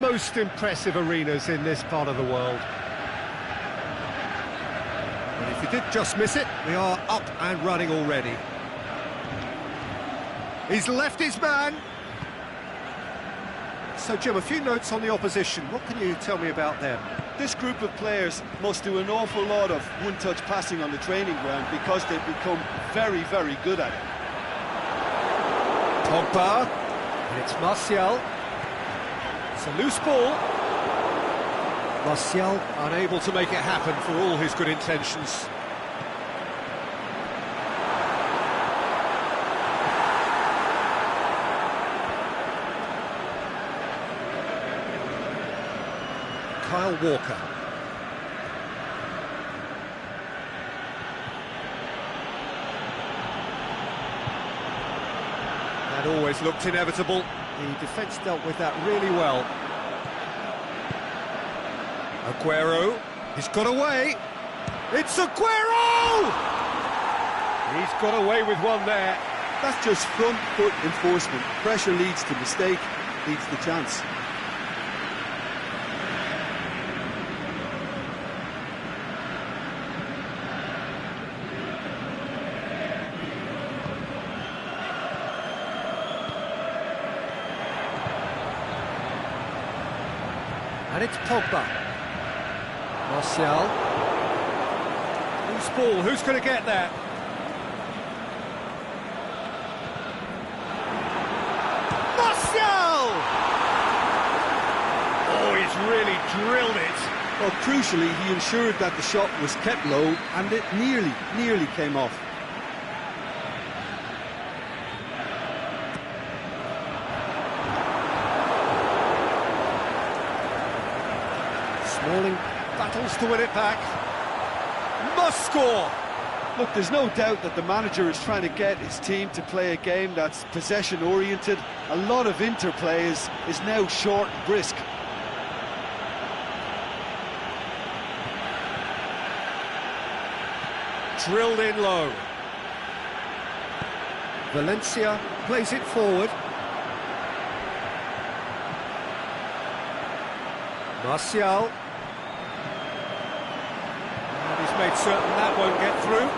Most impressive arenas in this part of the world. And if he did just miss it, we are up and running already. He's left his man. So, Jim, a few notes on the opposition. What can you tell me about them? This group of players must do an awful lot of one-touch passing on the training ground because they've become very, very good at it. Pogba, and it's Martial. It's a loose ball. Martial unable to make it happen for all his good intentions. Kyle Walker. That always looked inevitable. The defence dealt with that really well. Aguero, he's got away. It's Aguero! He's got away with one there. That's just front foot enforcement. Pressure leads to mistake, leads to chance. And it's Pogba. Martial. Loose ball, who's going to get that? Martial! Oh, he's really drilled it. Well, crucially, he ensured that the shot was kept low and it nearly came off. Smalling battles to win it back. Must score! Look, there's no doubt that the manager is trying to get his team to play a game that's possession-oriented. A lot of interplay is now short and brisk. Drilled in low. Valencia plays it forward. Martial. And he's made certain that won't get through.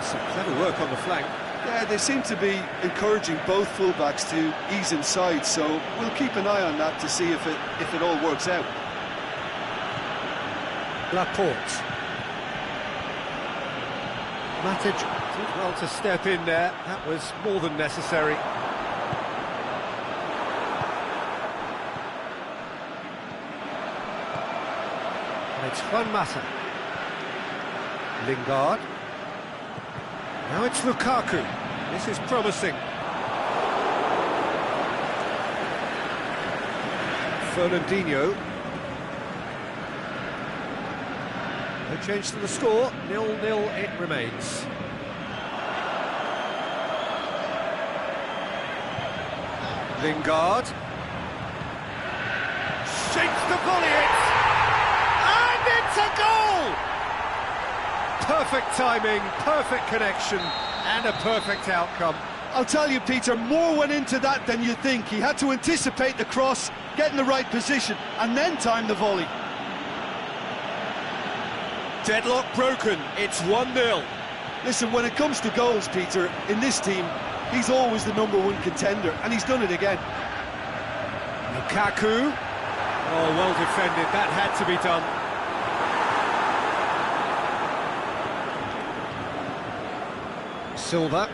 Some clever work on the flank. Yeah, they seem to be encouraging both fullbacks to ease inside, so we'll keep an eye on that to see if it all works out. Laporte. Matic did well to step in there. That was more than necessary. And it's Juan Mata. Lingard. Now it's Lukaku. This is promising. Fernandinho. No change to the score. 0-0 it remains. Lingard. Shapes to volley it. And it's a goal! Perfect timing, perfect connection, and a perfect outcome. I'll tell you, Peter, more went into that than you think. He had to anticipate the cross, get in the right position, and then time the volley. Deadlock broken, it's 1-0. Listen, when it comes to goals, Peter, in this team, he's always the #1 contender, and he's done it again. Lukaku. Oh, well defended, that had to be done. Silva.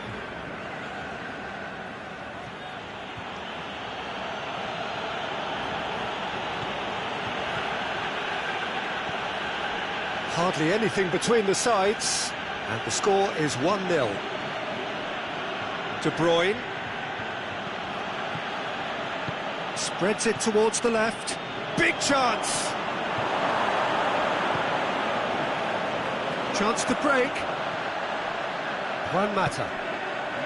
Hardly anything between the sides, and the score is 1-0. De Bruyne. Spreads it towards the left. Big chance! Chance to break. Juan Mata.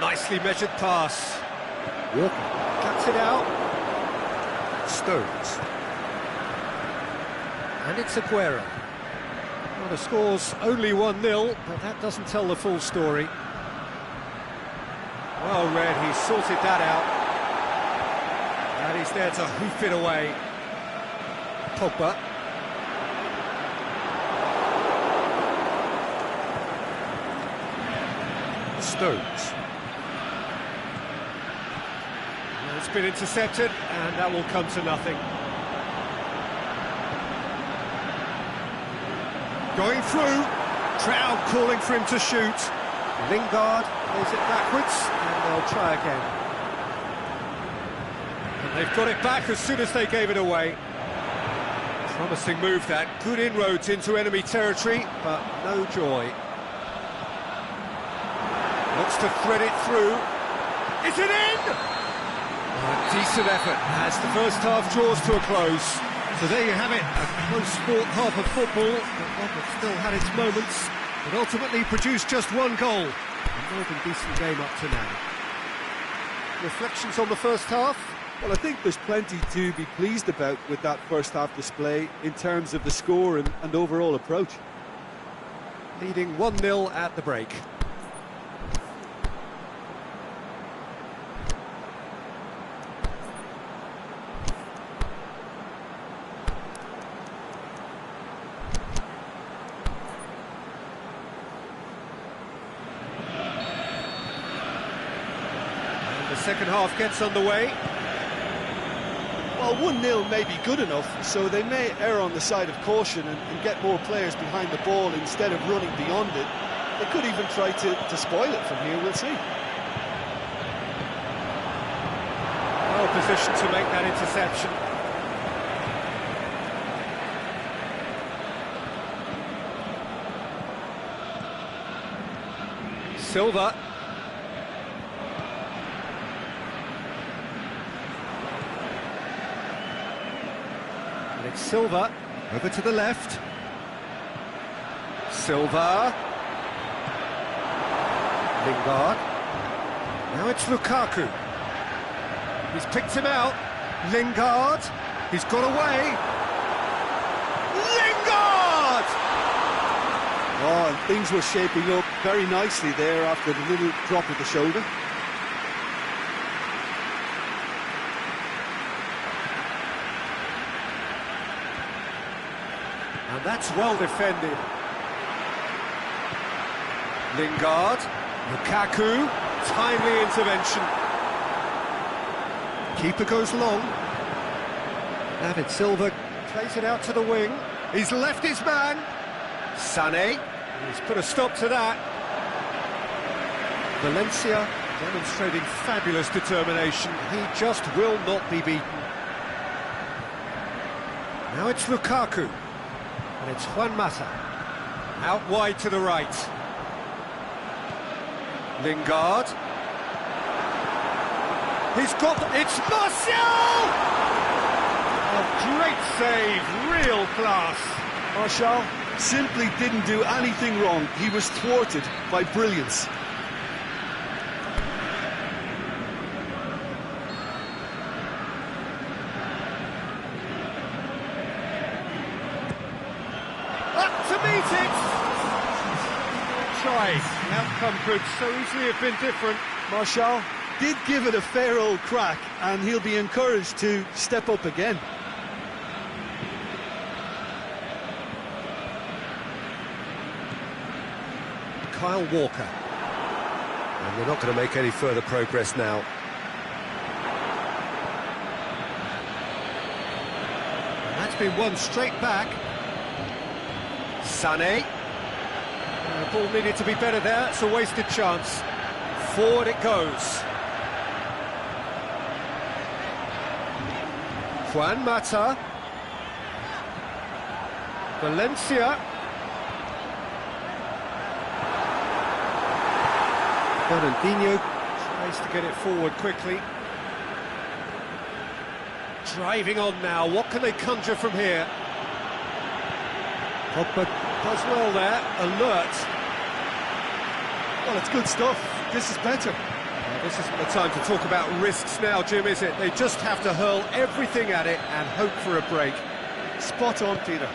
Nicely measured pass. Walker cuts it out. Stones. And it's Aguero. Well, the score's only 1-0, but that doesn't tell the full story. Well read, he sorted that out. That is he's there to hoof it away. Pogba. Stones. Well, it's been intercepted, and that will come to nothing. Going through, crowd calling for him to shoot. Lingard plays it backwards, and they'll try again. And they've got it back as soon as they gave it away. Promising move that, good inroads into enemy territory, but no joy. Looks to thread it through. Is it in? A decent effort as the first half draws to a close. So there you have it, a close sport half of football, but one that still had its moments, but ultimately produced just one goal. A more than decent game up to now. Reflections on the first half? Well, I think there's plenty to be pleased about with that first half display in terms of the score and overall approach. Leading 1-0 at the break. The second half gets underway. Well, 1-0 may be good enough, so they may err on the side of caution and get more players behind the ball instead of running beyond it. They could even try to spoil it from here, we'll see. Well positioned to make that interception. Silva. It's Silva, over to the left. Silva. Lingard. Now it's Lukaku. He's picked him out. Lingard. He's got away. Lingard! Oh, and things were shaping up very nicely there after the little drop of the shoulder. And that's well defended. Lingard, Lukaku, timely intervention. Keeper goes long. David Silva plays it out to the wing. He's left his man. Sané, he's put a stop to that. Valencia demonstrating fabulous determination. He just will not be beaten. Now it's Lukaku. And it's Juan Mata, out wide to the right. Lingard. He's got... It's Martial! A great save, real class. Martial simply didn't do anything wrong. He was thwarted by brilliance. To meet it! Tries. The outcome could so easily have been different. Martial did give it a fair old crack, and he'll be encouraged to step up again. Kyle Walker. And they're not going to make any further progress now. And that's been won straight back. Sané. The ball needed to be better there, it's a wasted chance. Forward it goes. Juan Mata. Valencia. Fernandinho tries to get it forward quickly. Driving on now, what can they conjure from here? Pogba does well there, alert. Well, it's good stuff. This is better. This isn't the time to talk about risks now, Jim, is it? They just have to hurl everything at it and hope for a break. Spot on, Peter.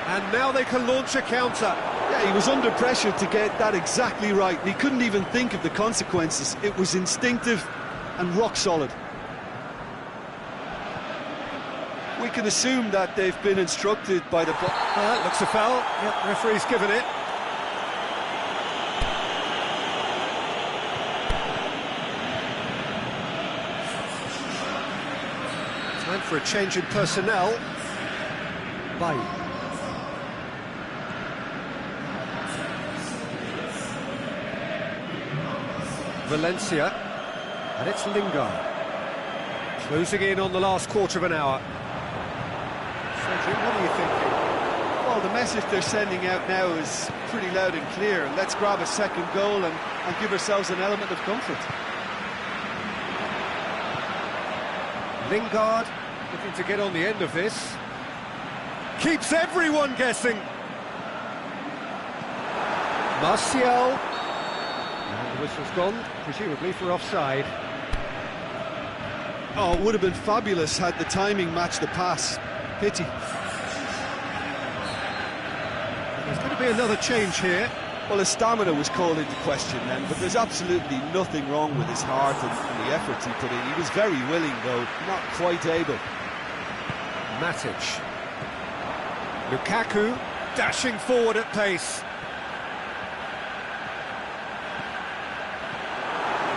And now they can launch a counter. Yeah, he was under pressure to get that exactly right. He couldn't even think of the consequences. It was instinctive and rock solid. We can assume that they've been instructed by the... Looks a foul. Yep, referee's given it. Time for a change in personnel. Bye. Valencia, and it's Lingard. Closing in on the last quarter of an hour. Cedric, what are you thinking? Well, the message they're sending out now is pretty loud and clear. Let's grab a second goal and give ourselves an element of comfort. Lingard looking to get on the end of this. Keeps everyone guessing. Martial. And the whistle's gone, presumably for offside. Oh, it would have been fabulous had the timing matched the pass. Pity. There's going to be another change here. Well, his stamina was called into question then, but there's absolutely nothing wrong with his heart and the efforts he put in. He was very willing, though, not quite able. Matic. Lukaku dashing forward at pace.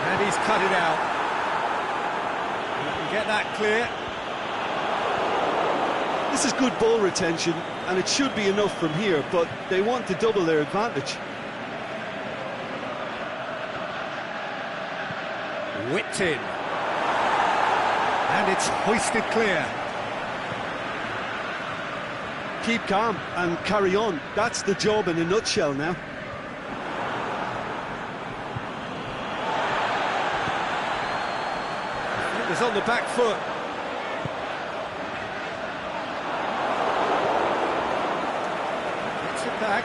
And he's cut it out. He can get that clear. This is good ball retention, and it should be enough from here, but they want to double their advantage. Whipped in. And it's hoisted clear. Keep calm and carry on. That's the job in a nutshell now. It was on the back foot. Gets it back.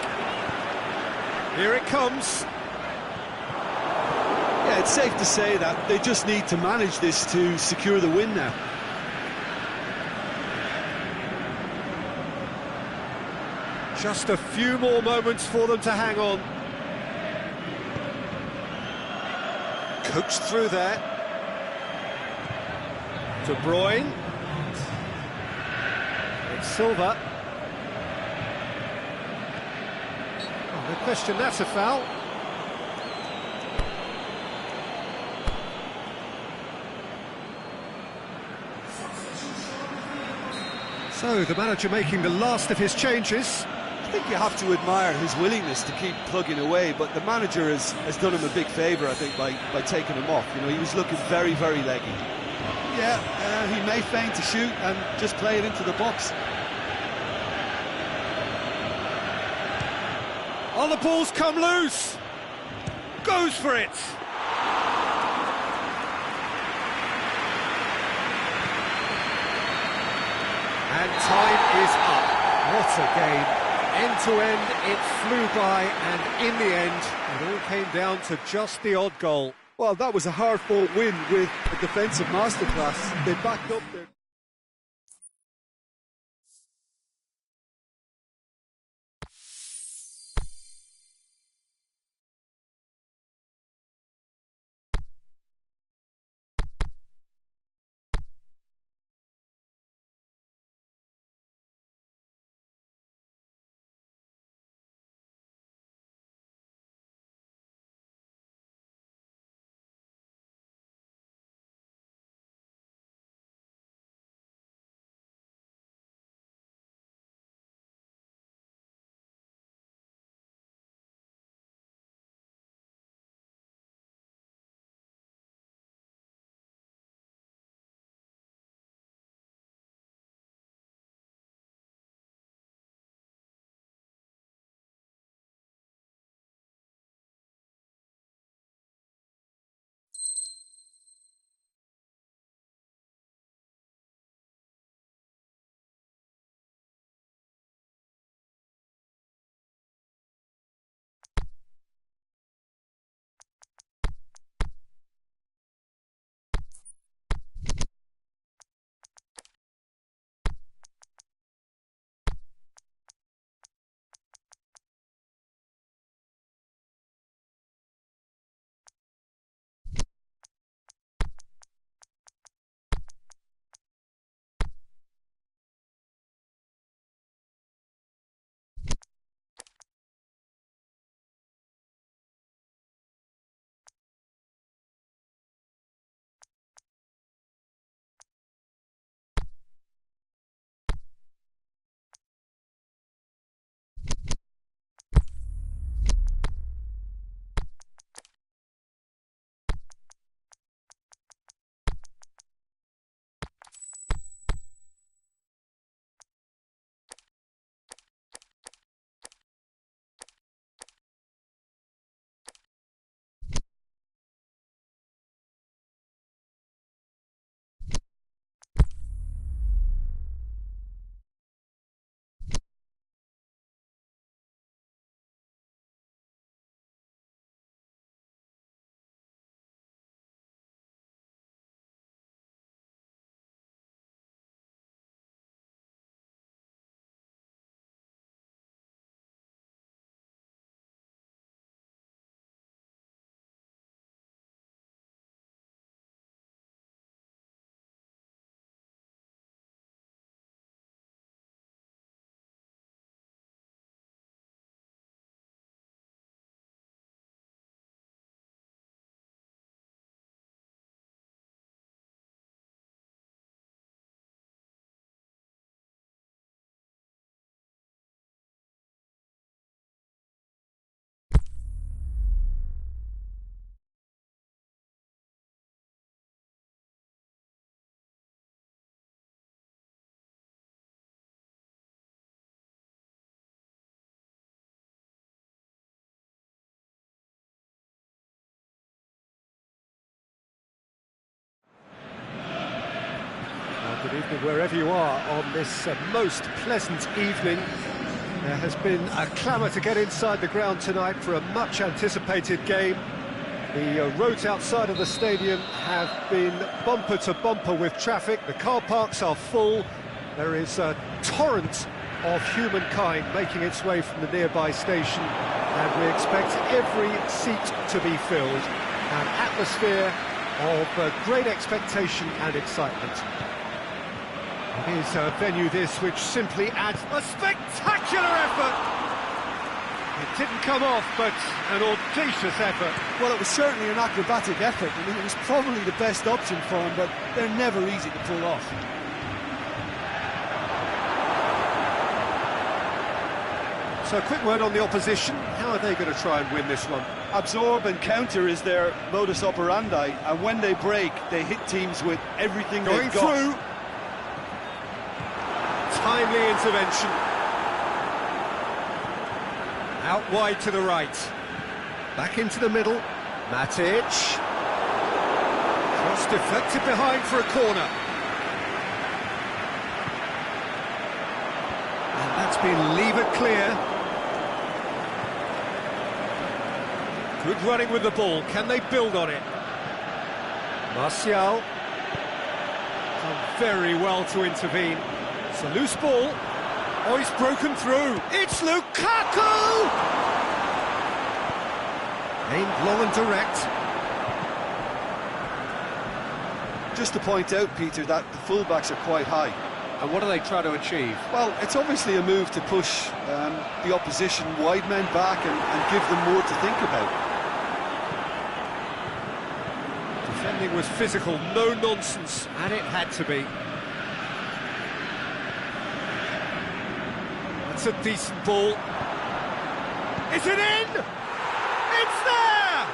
Here it comes. Yeah, it's safe to say that they just need to manage this to secure the win now. Just a few more moments for them to hang on. Coached through there. De Bruyne. It's Silva. Oh, no question, that's a foul. So, the manager making the last of his changes. I think you have to admire his willingness to keep plugging away, but the manager has done him a big favour, I think, by taking him off. You know, he was looking very, very leggy. Yeah, he may feign to shoot and just play it into the box. Oh, the ball's come loose. Goes for it. And time is up. What a game. End to end, it flew by, and in the end, it all came down to just the odd goal. Well, that was a hard-fought win with a defensive masterclass. They backed up their... evening, wherever you are on this most pleasant evening. There has been a clamour to get inside the ground tonight for a much-anticipated game. The roads outside of the stadium have been bumper to bumper with traffic. The car parks are full. There is a torrent of humankind making its way from the nearby station, and we expect every seat to be filled. An atmosphere of great expectation and excitement. It is a venue this which simply adds a spectacular effort. It didn't come off, but an audacious effort. Well, it was certainly an acrobatic effort. I mean, it was probably the best option for him, but they're never easy to pull off. So a quick word on the opposition. How are they going to try and win this one? Absorb and counter is their modus operandi, and when they break, they hit teams with everything they've got. Going through. Timely intervention. Out wide to the right. Back into the middle. Matic. Cross deflected behind for a corner. And that's been levered clear. Good running with the ball. Can they build on it? Martial. Done very well to intervene. It's a loose ball. Oh, he's broken through. It's Lukaku! Aimed long and direct. Just to point out, Peter, that the fullbacks are quite high. And what are they trying to achieve? Well, it's obviously a move to push the opposition wide men back and give them more to think about. Defending was physical, no nonsense, and it had to be. That's a decent ball. Is it in? It's there!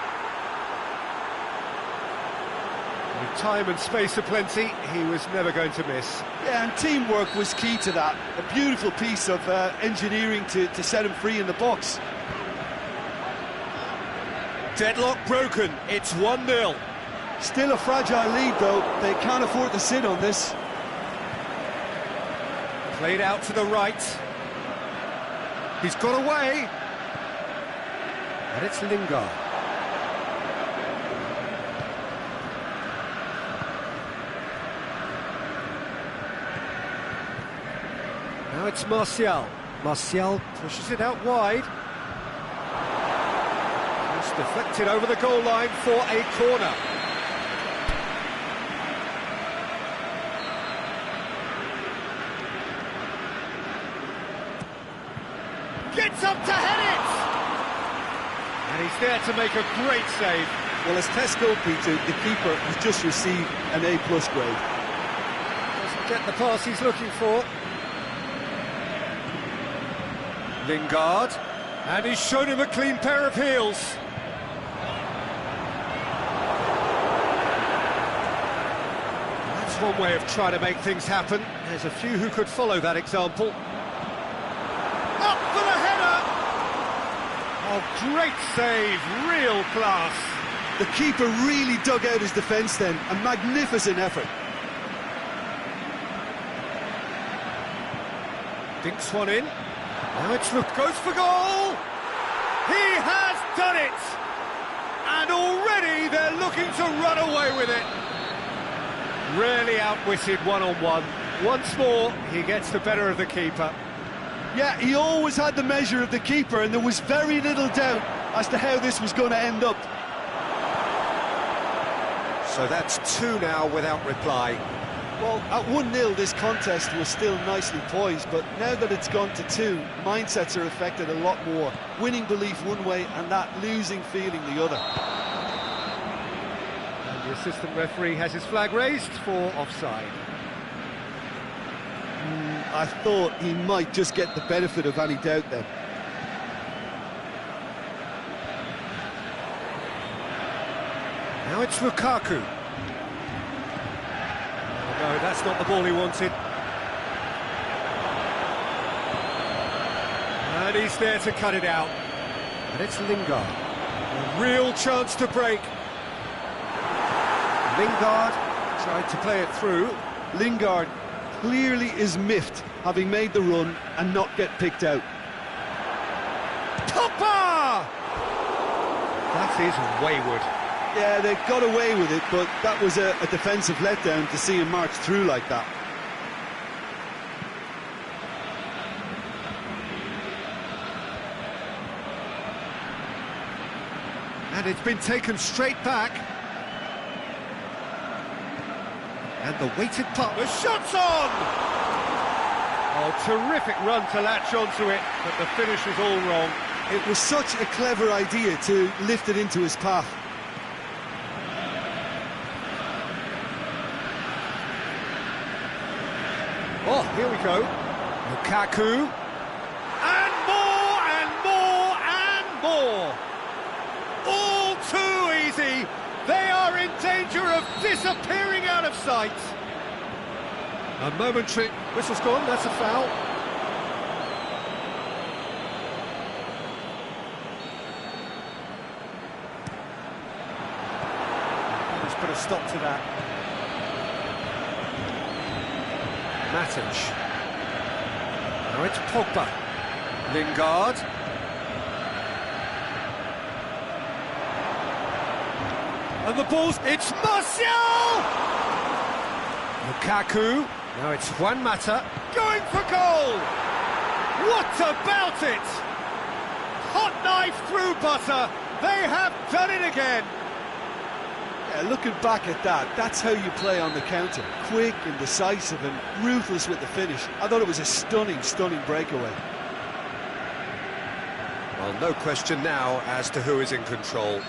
With time and space aplenty, he was never going to miss. Yeah, and teamwork was key to that. A beautiful piece of engineering to set him free in the box. Deadlock broken, it's 1-0. Still a fragile lead, though. They can't afford to sit on this. Played out to the right. He's got away. And it's Lingard. Now it's Martial. Martial pushes it out wide. It's deflected over the goal line for a corner. Gets up to head it! And he's there to make a great save. Well, as test goal, Peter, the keeper has just received an A+ grade. Doesn't get the pass he's looking for. Lingard, and he's shown him a clean pair of heels. That's one way of trying to make things happen. There's a few who could follow that example. Up for the header! Oh, great save, real class. The keeper really dug out his defence then, a magnificent effort. Dinks one in. Now it's goes for goal! He has done it! And already they're looking to run away with it. Rarely outwitted one-on-one. Once more, he gets the better of the keeper. Yeah, he always had the measure of the keeper, and there was very little doubt as to how this was going to end up. So that's 2 now without reply. Well, at 1-0, this contest was still nicely poised, but now that it's gone to 2, mindsets are affected a lot more. Winning belief one way and that losing feeling the other. And the assistant referee has his flag raised for offside. I thought he might just get the benefit of any doubt then. Now it's Lukaku. No, that's not the ball he wanted. And he's there to cut it out. And it's Lingard. A real chance to break. Lingard tried to play it through. Lingard clearly is miffed, having made the run and not get picked out. Pogba! That is wayward. Yeah, they got away with it, but that was a defensive letdown to see him march through like that. And it's been taken straight back. And the weighted puck, the shot's on! Oh, terrific run to latch onto it, but the finish was all wrong. It was such a clever idea to lift it into his path. Oh, here we go. Lukaku. And more, and more, and more. All too easy. They are in danger of disappearing out of sight. A momentary whistle's gone, that's a foul. Let's put a stop to that. Matic. Now it's Pogba. Lingard. And the ball's... It's Martial! Lukaku. Now it's Juan Mata. Going for goal! What about it? Hot knife through butter. They have done it again. Yeah, looking back at that, that's how you play on the counter. Quick and decisive and ruthless with the finish. I thought it was a stunning, stunning breakaway. Well, no question now as to who is in control.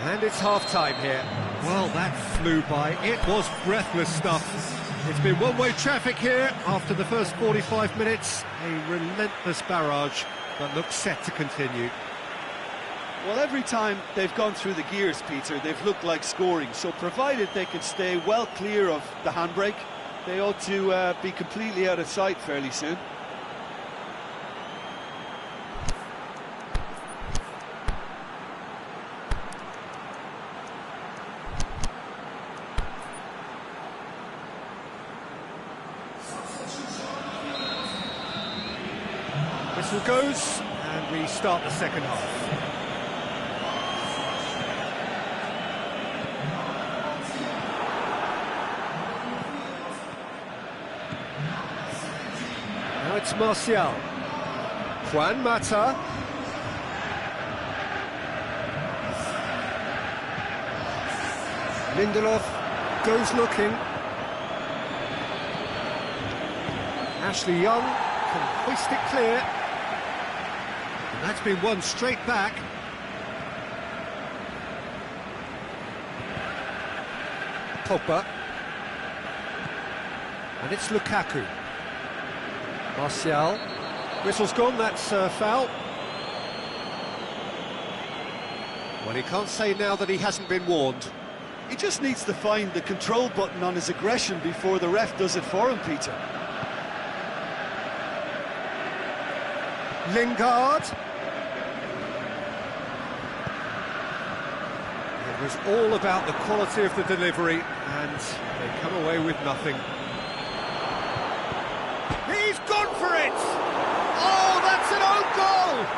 And it's half-time here. Well, that flew by. It was breathless stuff. It's been one-way traffic here after the first 45 minutes. A relentless barrage that looks set to continue. Well, every time they've gone through the gears, Peter, they've looked like scoring. So provided they can stay well clear of the handbrake, they ought to be completely out of sight fairly soon. Whistle goes, and we start the second half. Now it's Martial. Juan Mata. Lindelof goes looking. Ashley Young can hoist it clear. And that's been won straight back. Pogba. And it's Lukaku. Martial. Whistle's gone, that's foul. Well, he can't say now that he hasn't been warned. He just needs to find the control button on his aggression before the ref does it for him, Peter. Lingard. It was all about the quality of the delivery, and they come away with nothing. He's gone for it! Oh, that's an own goal!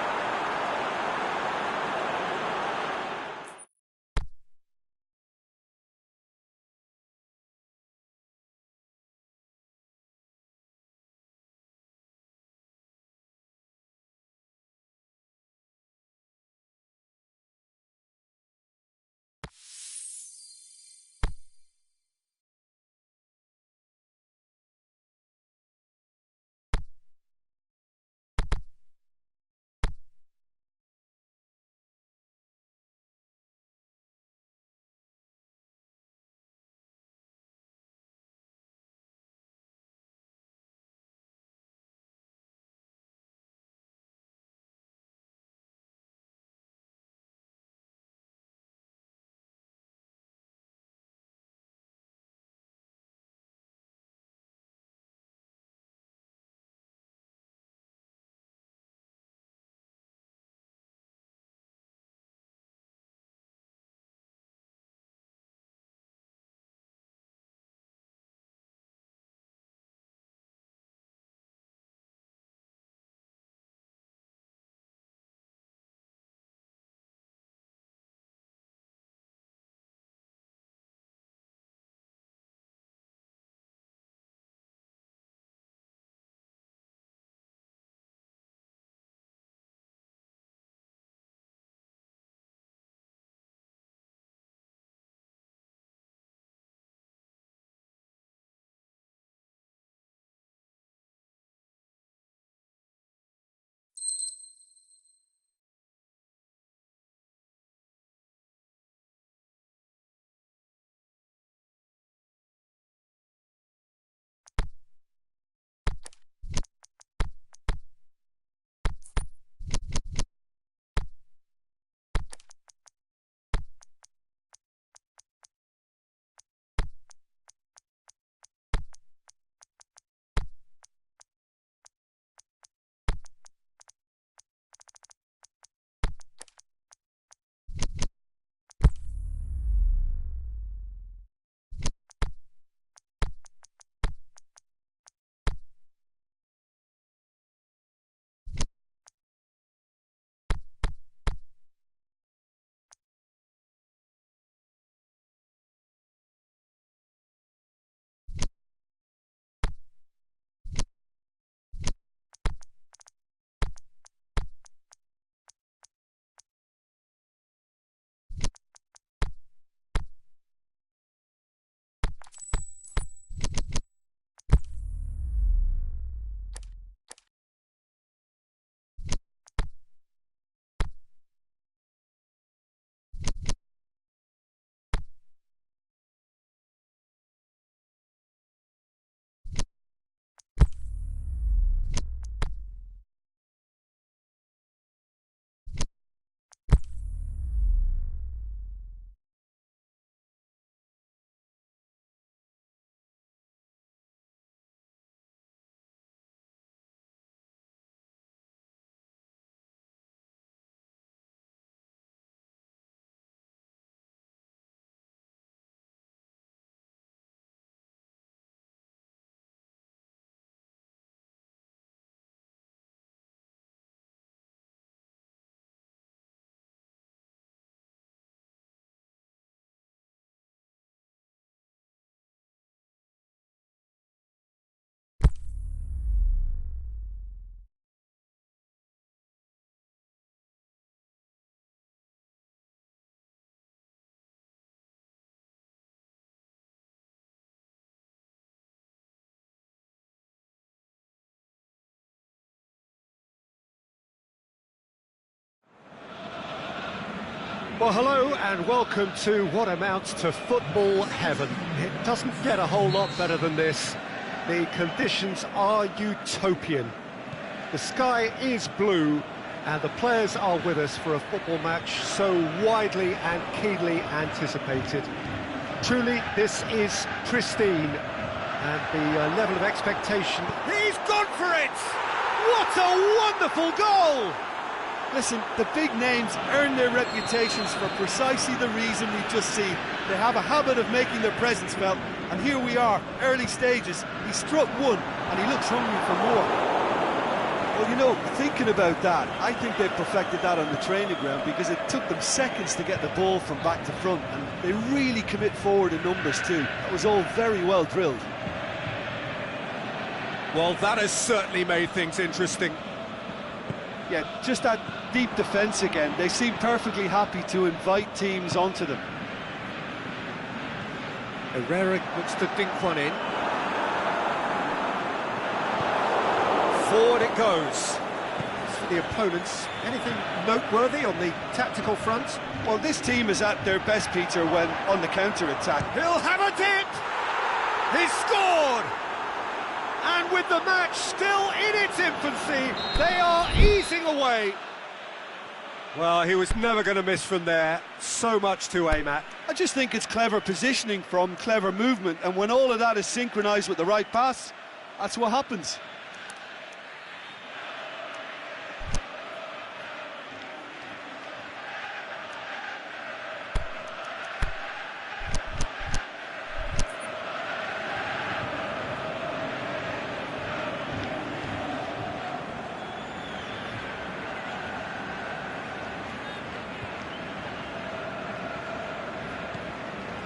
Well, hello and welcome to what amounts to football heaven. It doesn't get a whole lot better than this. The conditions are utopian. The sky is blue and the players are with us for a football match so widely and keenly anticipated. Truly, this is pristine, and the level of expectation... He's gone for it! What a wonderful goal! Listen, the big names earn their reputations for precisely the reason we just see. They have a habit of making their presence felt, and here we are, early stages. He struck one, and he looks hungry for more. Well, you know, thinking about that, I think they've perfected that on the training ground because it took them seconds to get the ball from back to front, and they really commit forward in numbers too. That was all very well drilled. Well, that has certainly made things interesting. Yeah, just that deep defence again. They seem perfectly happy to invite teams onto them. Herrera looks to dink one in. Forward it goes. As for the opponents, anything noteworthy on the tactical front? Well, this team is at their best, Peter, when on the counter-attack. He'll have a dip! He's scored! And with the match still in its infancy, they are easing away. Well, he was never going to miss from there. So much to aim at. I just think it's clever positioning from clever movement, and when all of that is synchronised with the right pass, that's what happens.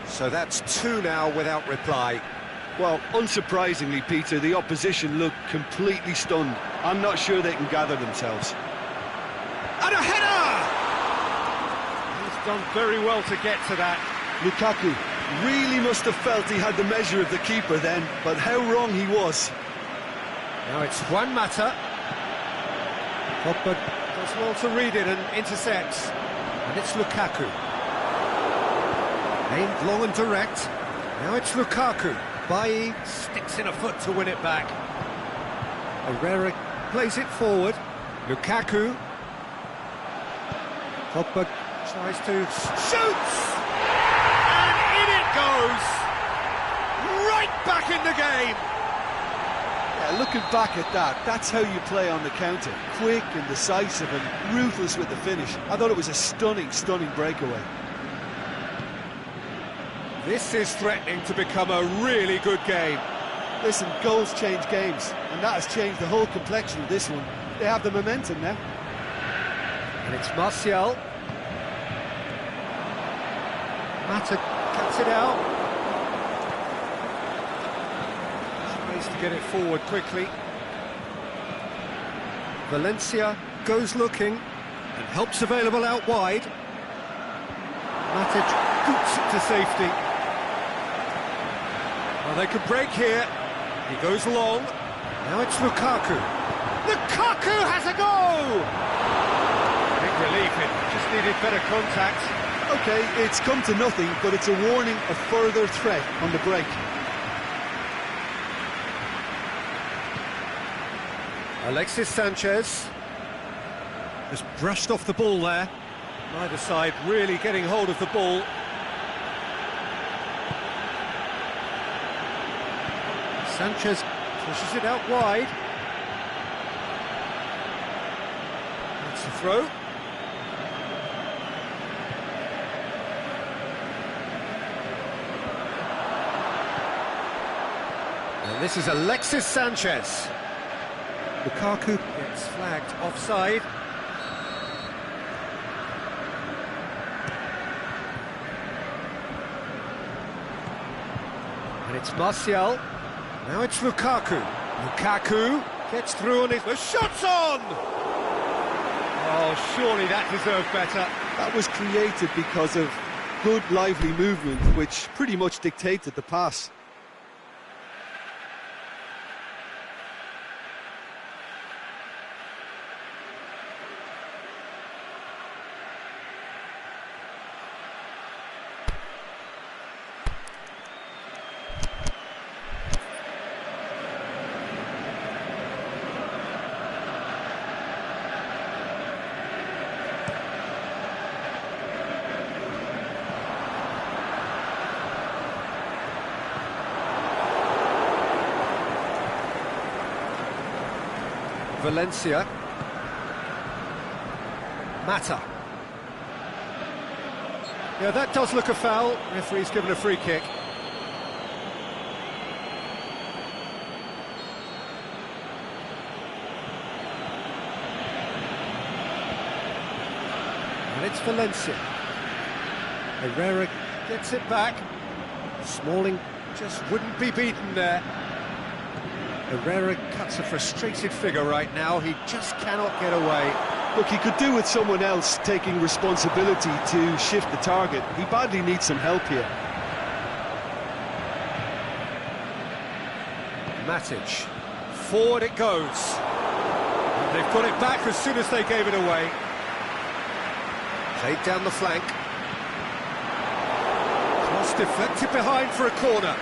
So that's two now without reply. Well, unsurprisingly, Peter, the opposition look completely stunned. I'm not sure they can gather themselves. And a header! He's done very well to get to that. Lukaku really must have felt he had the measure of the keeper then, but how wrong he was. Now it's Juan Mata. Pogba does well to read it and intercepts. And it's Lukaku. Aimed long and direct. Now it's Lukaku. Bailly sticks in a foot to win it back. Herrera plays it forward. Lukaku. Pogba tries to... shoots! And in it goes! Right back in the game! Yeah, looking back at that, that's how you play on the counter. Quick and decisive and ruthless with the finish. I thought it was a stunning, stunning breakaway. This is threatening to become a really good game. Listen, goals change games, and that has changed the whole complexion of this one. They have the momentum now. And it's Martial. Mata cuts it out. Tries to get it forward quickly. Valencia goes looking and helps available out wide. Matic boots it to safety. Well, they could break here. He goes long. Now it's Lukaku. Lukaku has a go! Big relief, it just needed better contact. OK, it's come to nothing, but it's a warning of further threat on the break. Alexis Sanchez has brushed off the ball there. Neither side really getting hold of the ball. Sanchez pushes it out wide. That's the throw. And this is Alexis Sanchez. Lukaku gets flagged offside. And it's Martial. Now it's Lukaku. Lukaku gets through and the shot's on! Oh, surely that deserved better. That was created because of good, lively movement, which pretty much dictated the pass. Valencia. Mata. Yeah, that does look a foul. Referee's given a free kick. And it's Valencia. Herrera gets it back. Smalling just wouldn't be beaten there. Herrera cuts a frustrated figure right now. He just cannot get away. Look, he could do with someone else taking responsibility to shift the target. He badly needs some help here. Matic. Forward it goes. And they've got it back as soon as they gave it away. Played down the flank. Cross deflected behind for a corner.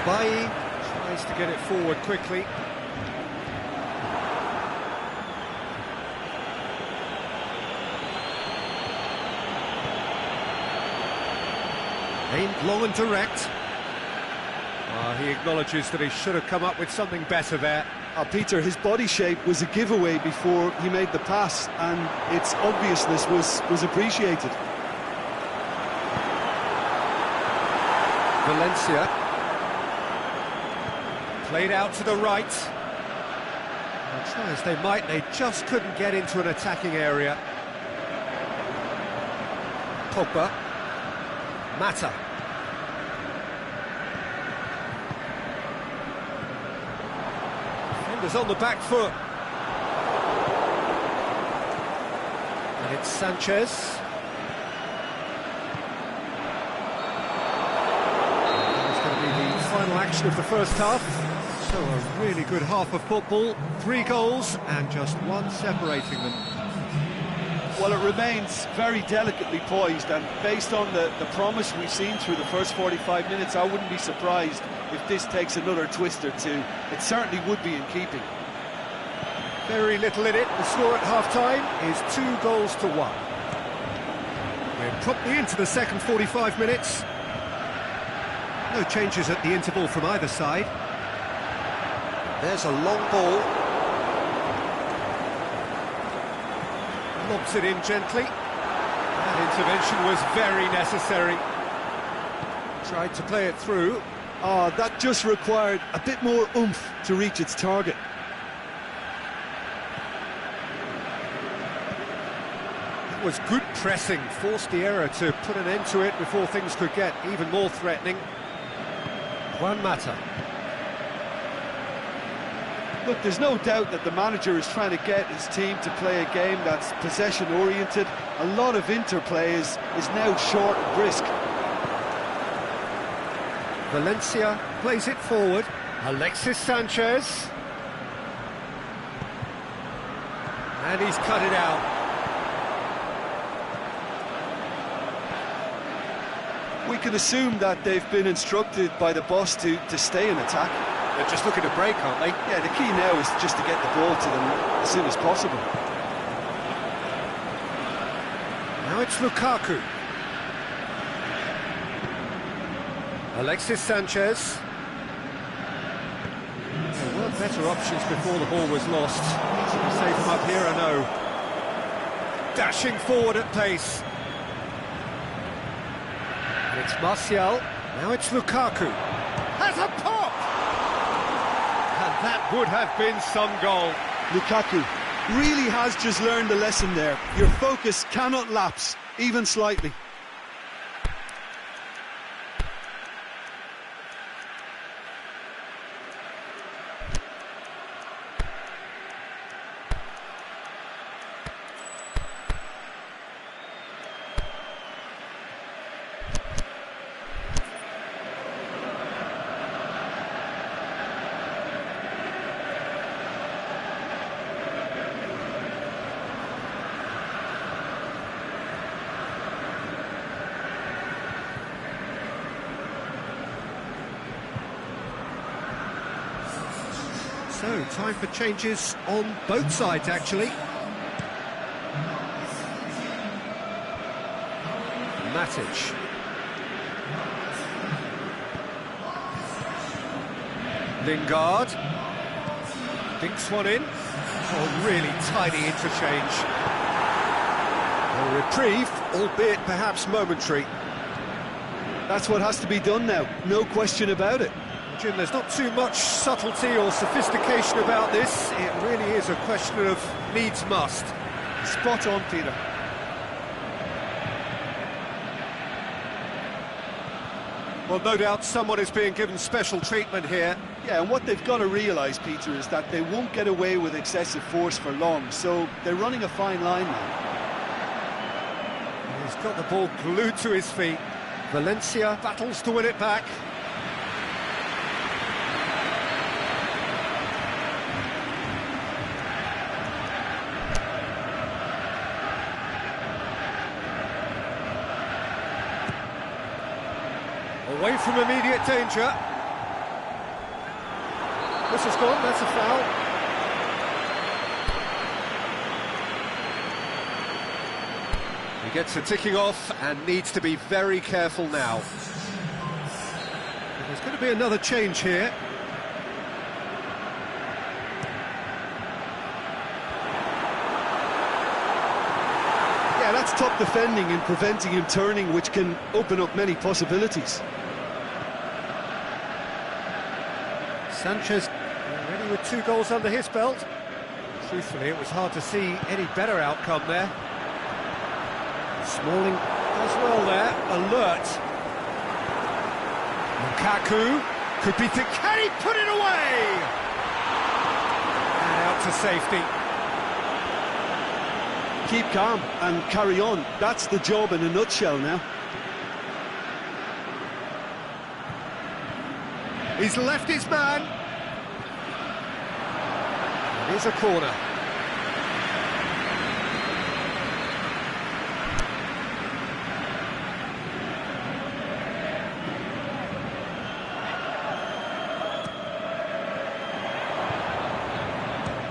Bailly tries to get it forward quickly. Aimed long and direct. He acknowledges that he should have come up with something better there. Peter, his body shape was a giveaway before he made the pass, and its obviousness was appreciated. Valencia. Played out to the right. Well, try as they might, they just couldn't get into an attacking area. Pogba. Mata. Defenders on the back foot. And it's Sanchez. That's going to be the final action of the first half. So a really good half of football. 3 goals and just one separating them. Well, it remains very delicately poised, and based on the promise we've seen through the first 45 minutes, I wouldn't be surprised if this takes another twist or two. It certainly would be in keeping. Very little in it. The score at half-time is 2-1. We're promptly into the second 45 minutes. No changes at the interval from either side. There's a long ball. Lobs it in gently. That intervention was very necessary. Tried to play it through. That just required a bit more oomph to reach its target. That was good pressing, forced the error to put an end to it before things could get even more threatening. Juan Mata. Look, there's no doubt that the manager is trying to get his team to play a game that's possession-oriented. A lot of interplay is now short and brisk. Valencia plays it forward. Alexis Sanchez. And he's cut it out. We can assume that they've been instructed by the boss to stay in attack. They're just looking to break, aren't they? Yeah, the key now is just to get the ball to them as soon as possible. Now it's Lukaku. Alexis Sanchez. There were better options before the ball was lost. Easy to save him up here, I know. Dashing forward at pace. And it's Martial. Now it's Lukaku. Has a pop! And that would have been some goal. Lukaku really has just learned the lesson there. Your focus cannot lapse, even slightly. So, time for changes on both sides, actually. Matic. Lingard. Dinks one in. Oh, really tiny interchange. A reprieve, albeit perhaps momentary. That's what has to be done now, no question about it. Jim, there's not too much subtlety or sophistication about this. It really is a question of needs must. Spot on, Peter. Well, no doubt someone is being given special treatment here. Yeah, and what they've got to realise, Peter, is that they won't get away with excessive force for long, so they're running a fine line now. He's got the ball glued to his feet. Valencia battles to win it back. Away from immediate danger. This is gone, that's a foul. He gets it ticking off and needs to be very careful now. There's going to be another change here. Yeah, that's top defending and preventing him turning, which can open up many possibilities. Sanchez already with 2 goals under his belt. Truthfully, it was hard to see any better outcome there. Smalling as well there, alert. Lukaku could be can he put it away? And out to safety. Keep calm and carry on. That's the job in a nutshell now. He's left his man. Here's a corner.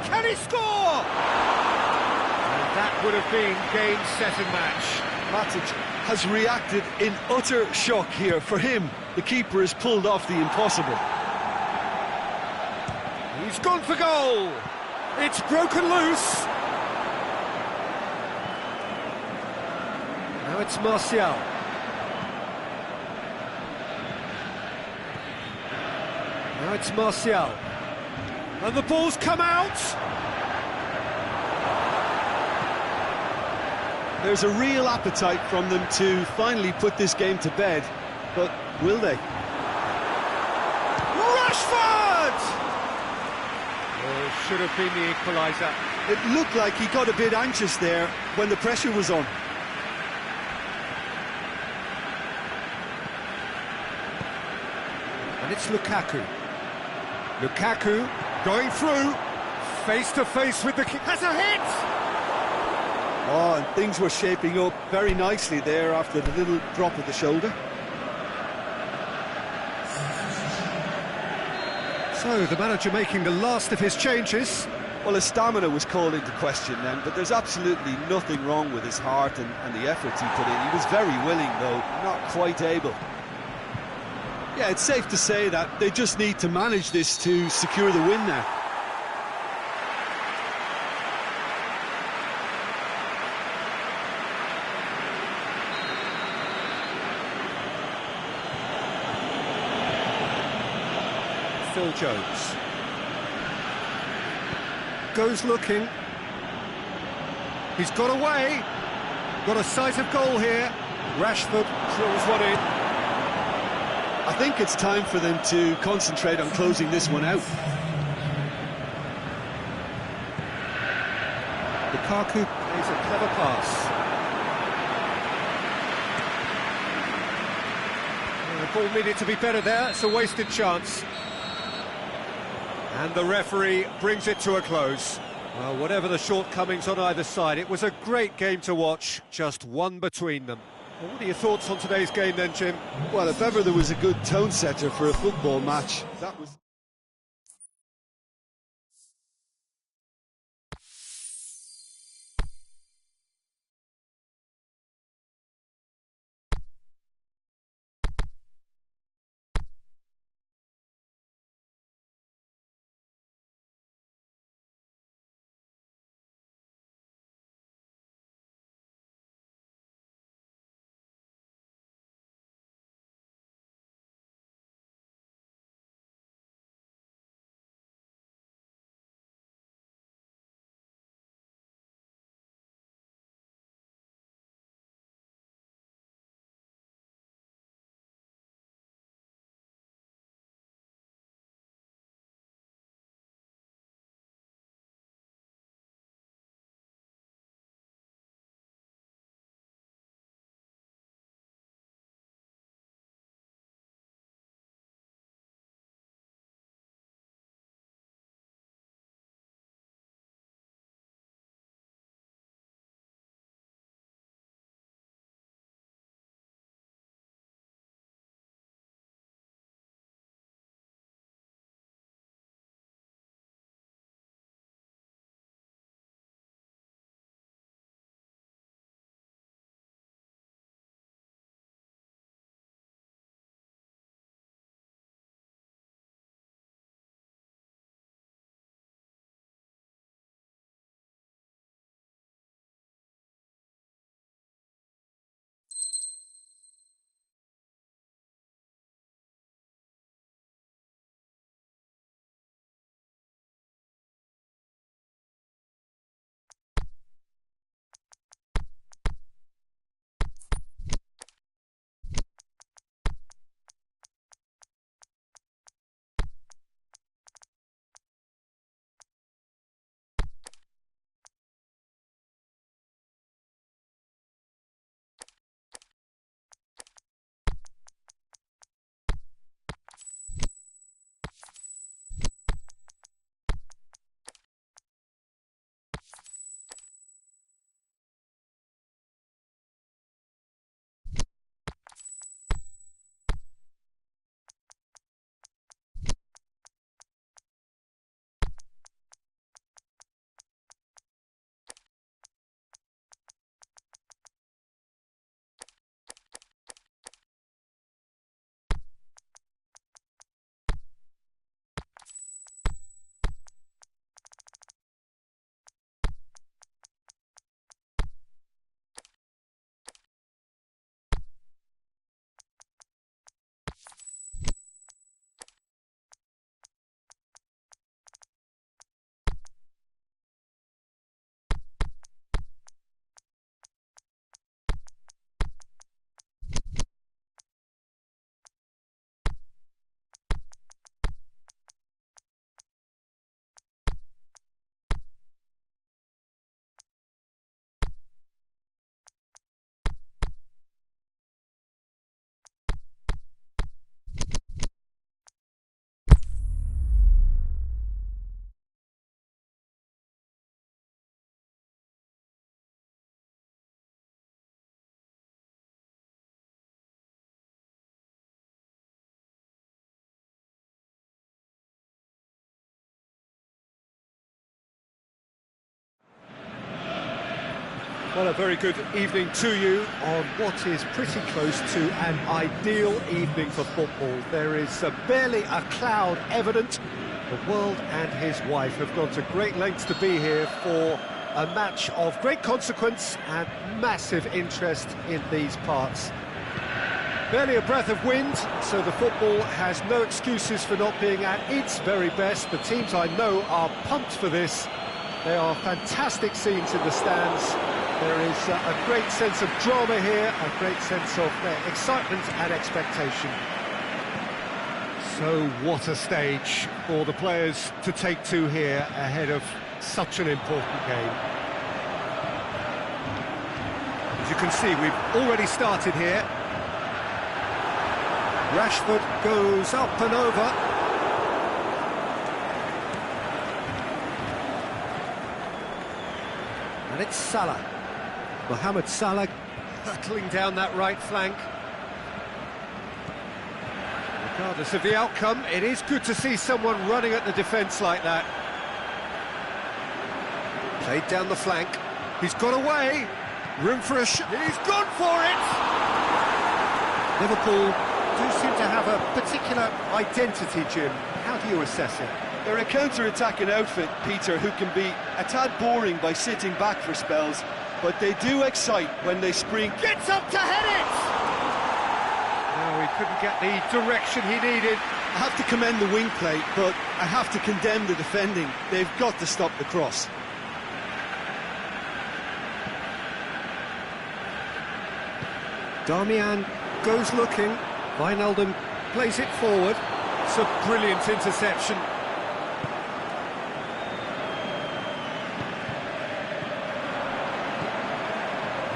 Can he score? And that would have been game, set and match. Matic has reacted in utter shock here. For him, the keeper has pulled off the impossible. He's gone for goal. It's broken loose. Now it's Martial. Now it's Martial. And the ball's come out. There's a real appetite from them to finally put this game to bed, but will they? Rashford! Oh, should have been the equaliser. It looked like he got a bit anxious there when the pressure was on. And it's Lukaku. Lukaku going through, face to face with the has a hit! Oh, and things were shaping up very nicely there after the little drop of the shoulder. So, the manager making the last of his changes. Well, his stamina was called into question then, but there's absolutely nothing wrong with his heart and the efforts he put in. He was very willing, though, not quite able. Yeah, it's safe to say that they just need to manage this to secure the win now. Phil Jones goes looking. He's got away. Got a sight of goal here. Rashford drills one in. I think it's time for them to concentrate on closing this one out. Lukaku plays a clever pass. The ball needed to be better there. It's a wasted chance. And the referee brings it to a close. Well, whatever the shortcomings on either side, it was a great game to watch, just one between them. Well, what are your thoughts on today's game then, Jim? Well, if ever there was a good tone setter for a football match, that was... Well, a very good evening to you on what is pretty close to an ideal evening for football. There is barely a cloud evident. The world and his wife have gone to great lengths to be here for a match of great consequence and massive interest in these parts. Barely a breath of wind, so the football has no excuses for not being at its very best. The teams I know are pumped for this. There are fantastic scenes in the stands. There is a great sense of drama here, a great sense of excitement and expectation. So what a stage for the players to take to here ahead of such an important game. As you can see, we've already started here. Rashford goes up and over. And it's Salah. Mohamed Salah hurtling down that right flank. Regardless of the outcome, it is good to see someone running at the defence like that. Played down the flank. He's got away. Room for a shot. He's gone for it! Liverpool do seem to have a particular identity, Jim. How do you assess it? They're a counter-attacking outfit, Peter, who can be a tad boring by sitting back for spells, but they do excite when they spring. Gets up to head it! No, he couldn't get the direction he needed. I have to commend the wing play, but I have to condemn the defending. They've got to stop the cross. Darmian goes looking. Wijnaldum plays it forward. It's a brilliant interception.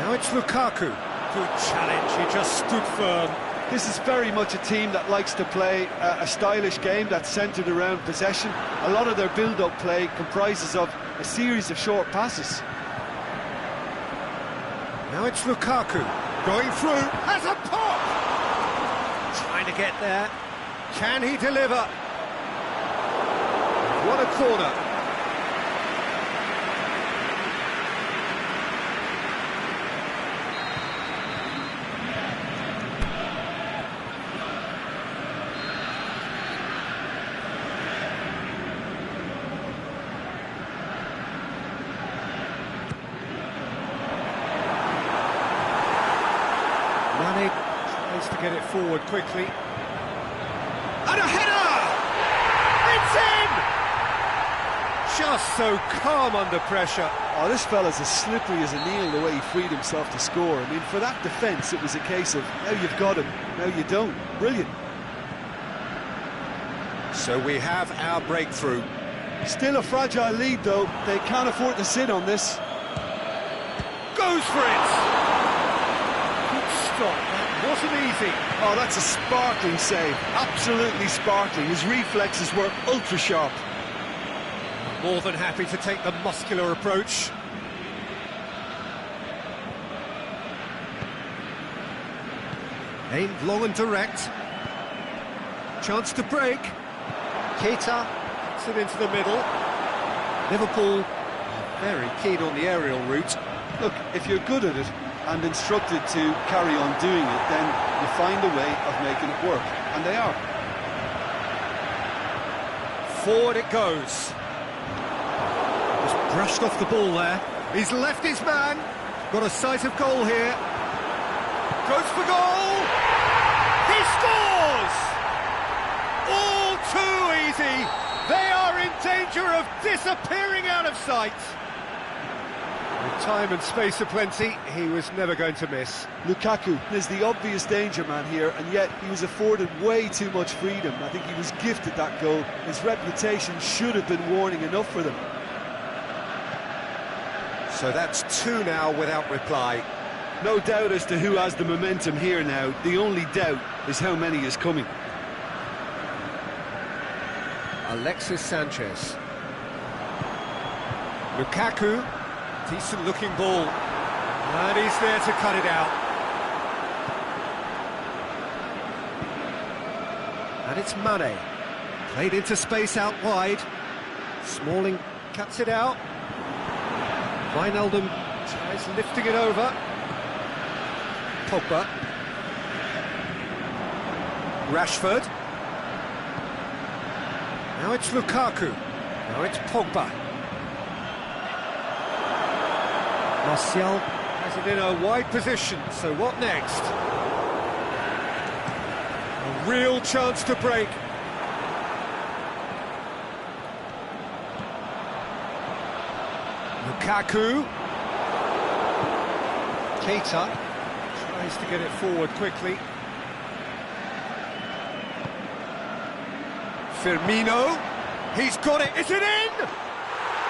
Now it's Lukaku. Good challenge, he just stood firm. This is very much a team that likes to play a stylish game that's centred around possession. A lot of their build-up play comprises of a series of short passes. Now it's Lukaku. Going through, has a pop! Trying to get there. Can he deliver? What a corner. Mane tries to get it forward quickly. And a header! It's in! Just so calm under pressure. Oh, this fella's as slippery as a nail the way he freed himself to score. I mean, for that defence, it was a case of, now you've got him, now you don't. Brilliant. So we have our breakthrough. Still a fragile lead, though. They can't afford to sit on this. Goes for it! Stop. That wasn't easy. Oh, that's a sparkling save. Absolutely sparkling. His reflexes were ultra sharp. More than happy to take the muscular approach. Aimed long and direct. Chance to break. Keita puts it into the middle. Liverpool are very keen on the aerial route. Look, if you're good at it and instructed to carry on doing it, then you find a way of making it work, and they are. Forward it goes. Just brushed off the ball there. He's left his man. Got a sight of goal here. Goes for goal. He scores! All too easy. They are in danger of disappearing out of sight. With time and space aplenty, he was never going to miss. Lukaku is the obvious danger man here, and yet he was afforded way too much freedom. I think he was gifted that goal. His reputation should have been warning enough for them. So that's two now without reply. No doubt as to who has the momentum here now. The only doubt is how many is coming. Alexis Sanchez. Lukaku. Decent looking ball, and he's there to cut it out. And it's Mane, played into space out wide. Smalling cuts it out. Wijnaldum Tries lifting it over. Pogba. Rashford. Now it's Lukaku. Now it's Pogba. Martial has it in a wide position, so what next? A real chance to break. Lukaku. Keita tries to get it forward quickly. Firmino. He's got it. Is it in?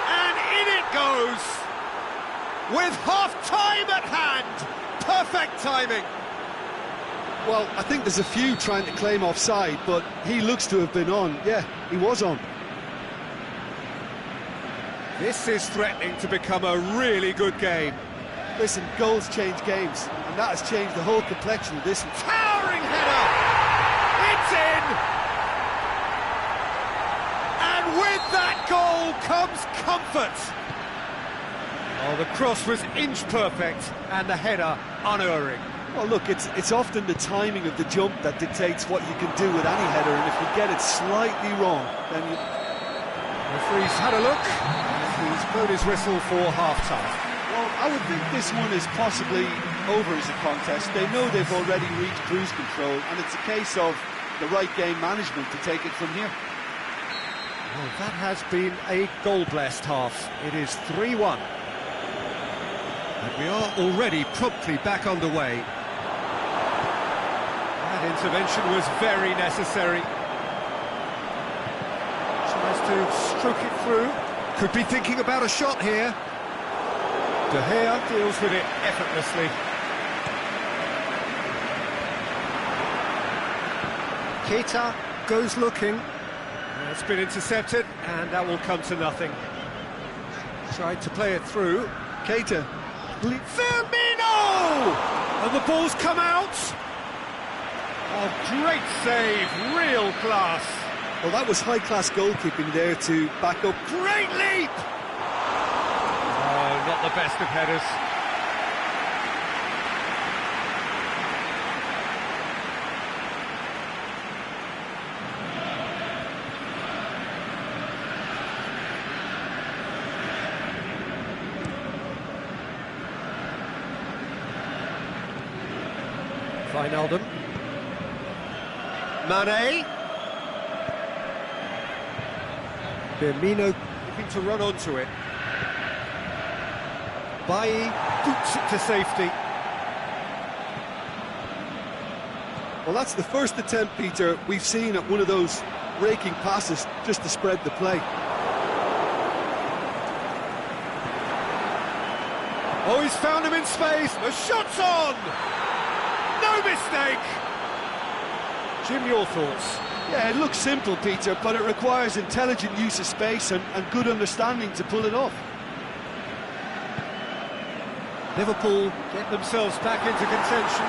And in it goes. With half-time at hand. Perfect timing. Well, I think there's a few trying to claim offside, but he looks to have been on. Yeah, he was on. This is threatening to become a really good game. Listen, goals change games, and that has changed the whole complexion of this one. Towering header! It's in! And with that goal comes comfort. Oh, the cross was inch perfect, and the header unerring. Well, look, it's often the timing of the jump that dictates what you can do with any header, and if you get it slightly wrong, then you... The referee's had a look, and he's blown his whistle for half-time. Well, I would think this one is possibly over as a contest. They know they've already reached cruise control, and it's a case of the right game management to take it from here. Well, that has been a goal-blessed half. It is 3-1. And we are already promptly back underway. That intervention was very necessary. Tries to stroke it through. Could be thinking about a shot here. De Gea deals with it effortlessly. Keita goes looking. It's been intercepted, and that will come to nothing. Tried to play it through. Keita. Firmino! And the ball's come out. Oh, great save, real class. Well, that was high-class goalkeeping there to back up. Great leap! Oh, not the best of headers. Wijnaldum. Mane. Firmino looking to run onto it. Bailly boots it to safety. Well, that's the first attempt, Peter, we've seen at one of those raking passes just to spread the play. Oh, he's found him in space. The shot's on! No mistake! Jim, your thoughts? Yeah, it looks simple, Peter, but it requires intelligent use of space and good understanding to pull it off. Liverpool get themselves back into contention.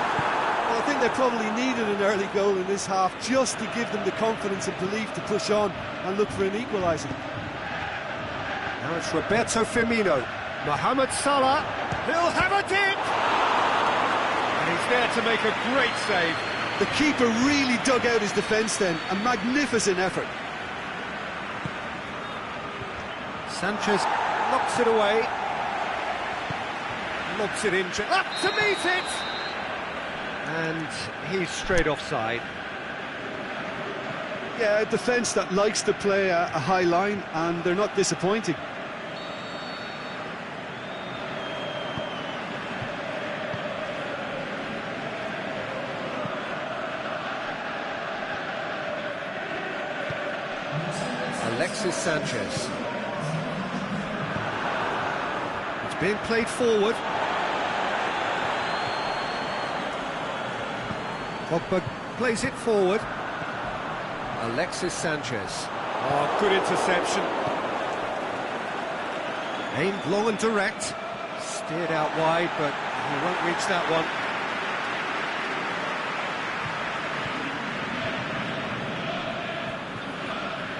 Well, I think they probably needed an early goal in this half just to give them the confidence and belief to push on and look for an equaliser. Now it's Roberto Firmino. Mohamed Salah. He'll have a dip! And he's there to make a great save. The keeper really dug out his defence then. A magnificent effort. Sanchez knocks it away. Lobs it in. Up to meet it! And he's straight offside. Yeah, a defence that likes to play a high line, and they're not disappointing. Alexis Sanchez. It's being played forward. Pogba plays it forward. Alexis Sanchez. Oh, good interception. Aimed long and direct. Steered out wide, but he won't reach that one.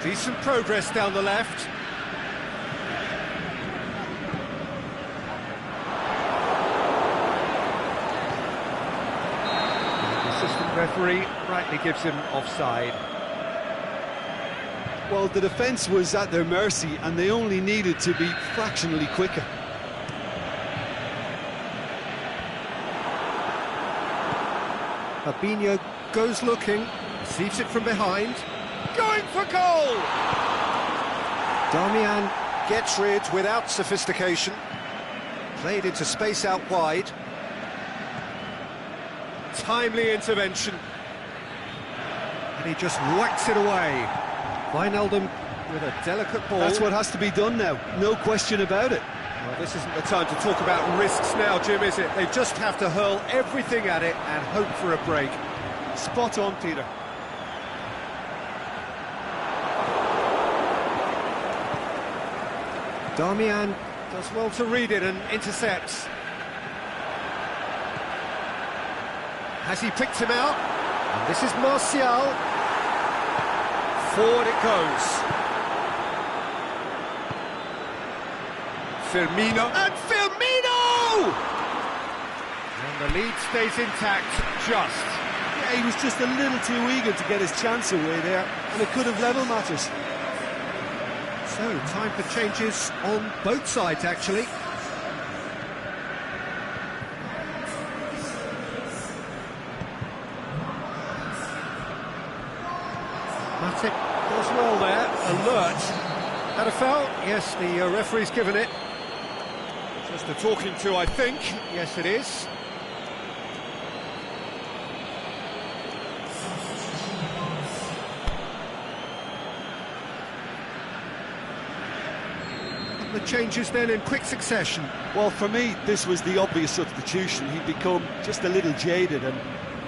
Decent progress down the left. referee rightly gives him offside. Well, the defence was at their mercy and they only needed to be fractionally quicker. Fabinho goes looking, receives it from behind, going for goal! Darmian gets rid without sophistication, played into space out wide. Timely intervention, and he just whacks it away. Wijnaldum with a delicate ball. That's what has to be done now, no question about it. Well, this isn't the time to talk about risks now, Jim, is it? They just have to hurl everything at it and hope for a break. Spot on, Peter. Darmian does well to read it and intercepts. Has he picked him out? And this is Martial. Forward it goes. Firmino. And Firmino! And the lead stays intact, just. Yeah, he was just a little too eager to get his chance away there, and it could have level matters. So, time for changes on both sides, actually. Matic does well there, alert. Had a foul? Yes, the referee's given it. Just a talking to, I think. Yes, it is. The changes then in quick succession. Well, for me, this was the obvious substitution. He'd become just a little jaded, and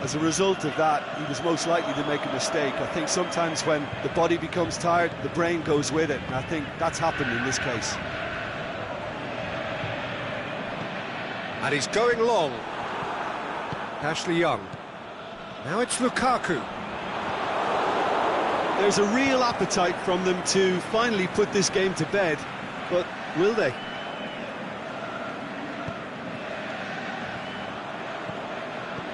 as a result of that, he was most likely to make a mistake. I think sometimes when the body becomes tired, the brain goes with it, and I think that's happened in this case. And he's going long. Ashley Young. Now it's Lukaku. There's a real appetite from them to finally put this game to bed, but will they?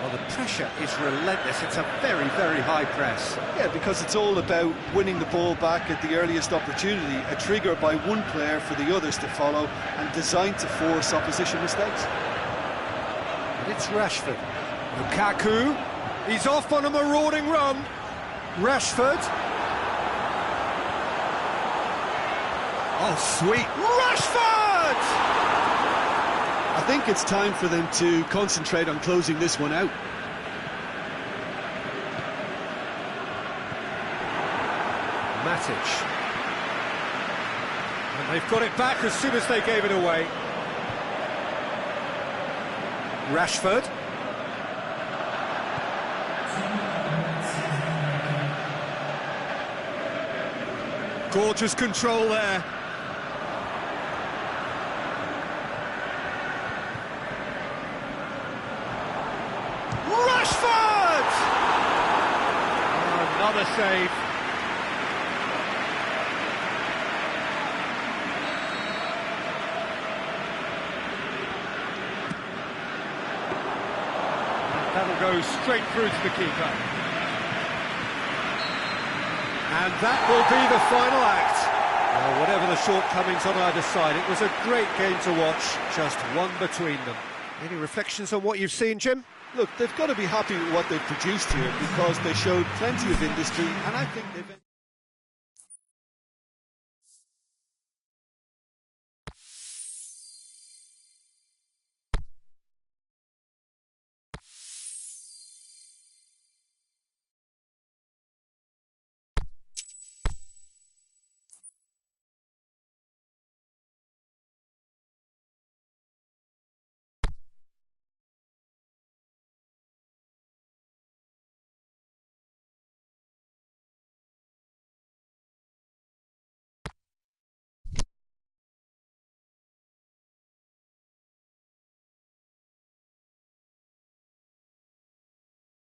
Well, the pressure is relentless. It's a very, very high press. Yeah, because it's all about winning the ball back at the earliest opportunity, a trigger by one player for the others to follow, and designed to force opposition mistakes. And it's Rashford. Lukaku. He's off on a marauding run. Rashford. Oh, sweet. Rashford! I think it's time for them to concentrate on closing this one out. Matic. And they've got it back as soon as they gave it away. Rashford. Gorgeous control there. Rashford! Oh, another save. That'll go straight through to the keeper. And that will be the final act. Well, whatever the shortcomings on either side, it was a great game to watch, just one between them. Any reflections on what you've seen, Jim? Look, they've got to be happy with what they've produced here, because they showed plenty of industry, and I think they've...